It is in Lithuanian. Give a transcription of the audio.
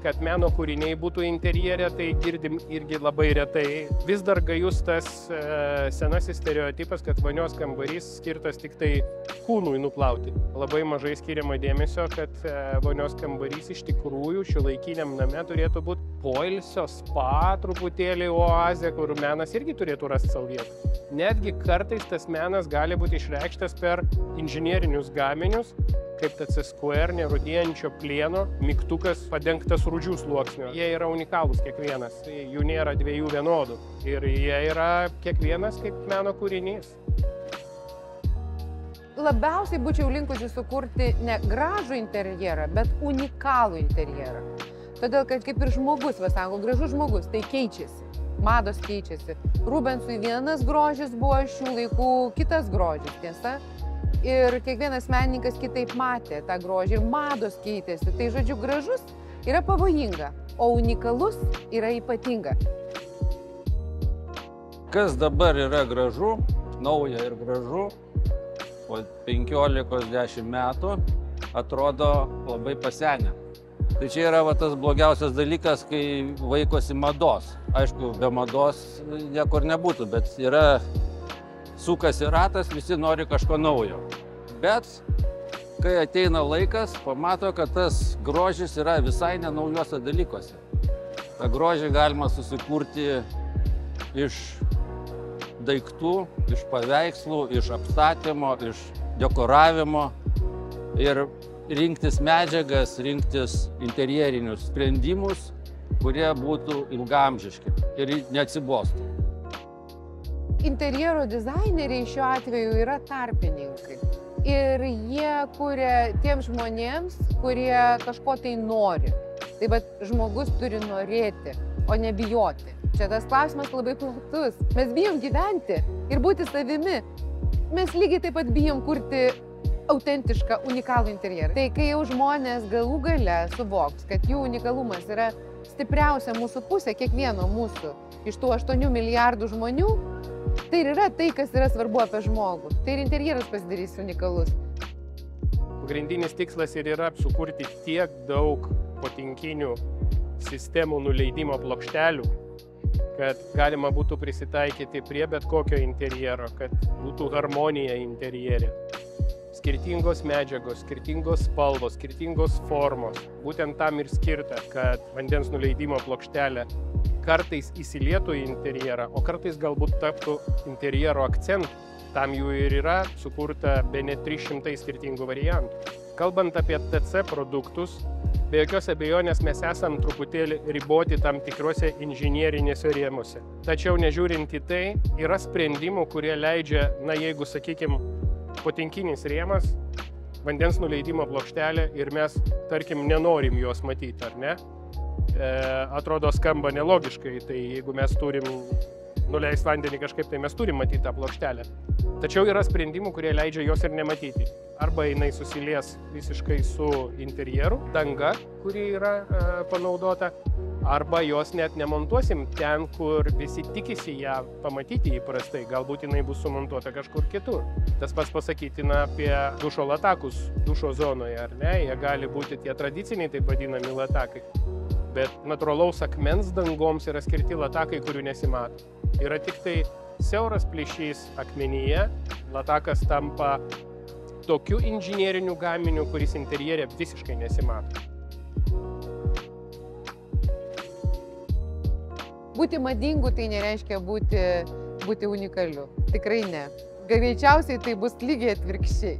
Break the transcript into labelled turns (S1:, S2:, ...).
S1: kad meno kūriniai būtų interjere, tai girdim irgi labai retai. Vis dar gajus tas senasis stereotipas, kad vonios kambarys skirtas tik tai kūnui nuplauti. Labai mažai skiriama dėmesio, kad vonios kambarys iš tikrųjų šiuolaikiniam name turėtų būti poilsio, spa, truputėlį oazė, kur menas irgi turėtų rasti savo vietą. Netgi kartais tas menas gali būti išreikštas per inžinierinius gaminius, kaip TC Square, nerūdijančio plieno mygtukas padengtas rūdžių sluoksniu. Jie yra unikalūs kiekvienas, jų nėra dviejų vienodų ir jie yra kiekvienas kaip meno kūrinys.
S2: Labiausiai būčiau linkusi sukurti ne gražų interjerą, bet unikalų interjerą. Todėl, kad kaip ir žmogus, sako, gražus žmogus, tai keičiasi. Mados keičiasi. Rubensui vienas grožis buvo šių laikų kitas grožis, tiesa? Ir kiekvienas menininkas kitaip matė tą grožį ir mados keitėsi. Tai žodžiu, gražus yra pavojinga, o unikalus yra ypatinga.
S3: Kas dabar yra gražu, nauja ir gražu, po 15-10 metų atrodo labai pasenę. Tai čia yra tas blogiausias dalykas, kai vaikosi mados. Aišku, be mados niekur nebūtų, bet sukasi ratas, visi nori kažko naujo. Bet kai ateina laikas, pamato, kad tas grožis yra visai nenaujuose dalykuose. Ta grožį galima susikurti iš daiktų, iš paveikslų, iš apstatymo, iš dekoravimo ir rinktis medžiagas, rinktis interjerinius sprendimus, kurie būtų ilgaamžiški ir neatsibostų.
S2: Interjero dizaineriai šiuo atveju yra tarpininkai. Ir jie kuria tiems žmonėms, kurie kažko tai nori. Tai bet žmogus turi norėti, o ne bijoti. Čia tas klausimas labai platus. Mes bijom gyventi ir būti savimi. Mes lygiai taip pat bijom kurti autentišką, unikalų interjerą. Tai kai jau žmonės galų gale suvoks, kad jų unikalumas yra stipriausia mūsų pusė, kiekvieno mūsų, iš tų 8 milijardų žmonių, tai yra tai, kas yra svarbu apie žmogų. Tai ir interjeras pasidarys unikalus.
S1: Pagrindinis tikslas ir yra sukurti tiek daug potinkinių sistemų nuleidimo plokštelių, kad galima būtų prisitaikyti prie bet kokio interjero, kad būtų harmonija interjere. Skirtingos medžiagos, skirtingos spalvos, skirtingos formos. Būtent tam ir skirta, kad vandens nuleidimo plokštelė kartais įsilietų į interjerą, o kartais galbūt taptų interjero akcentu. Tam jų ir yra sukurta bene 300 skirtingų variantų. Kalbant apie TC produktus, be jokios abejonės mes esam truputėlį riboti tam tikruose inžinierinėse rėmuose. Tačiau nežiūrint į tai, yra sprendimų, kurie leidžia, jeigu, sakykime, potinkinis rėmas, vandens nuleidimo plokštelė ir mes, tarkim, nenorim jos matyti, ar ne? Atrodo, skamba nelogiškai, tai jeigu mes turim nuleisti vandenį kažkaip, tai mes turim matyti tą plokštelę. Tačiau yra sprendimų, kurie leidžia jos ir nematyti. Arba jinai susilies visiškai su interjeru, danga, kuri yra panaudota, arba jos net nemontuosim ten, kur visi tikisi ją pamatyti įprastai. Galbūt jinai bus sumontuota kažkur kitur. Tas pats pasakytina apie dušo latakus dušo zonoje, ar ne? Jie gali būti tie tradiciniai, taip vadinami latakai. Bet natūralaus akmens dangoms yra skirti latakai, kurių nesimato. Yra tik tai siauras plyšys akmenyje, latakas tampa tokiu inžinieriniu gaminiu, kuris interjere visiškai nesimato.
S2: Būti madingu tai nereiškia būti unikaliu. Tikrai ne. Greičiausiai tai bus lygiai atvirkščiai.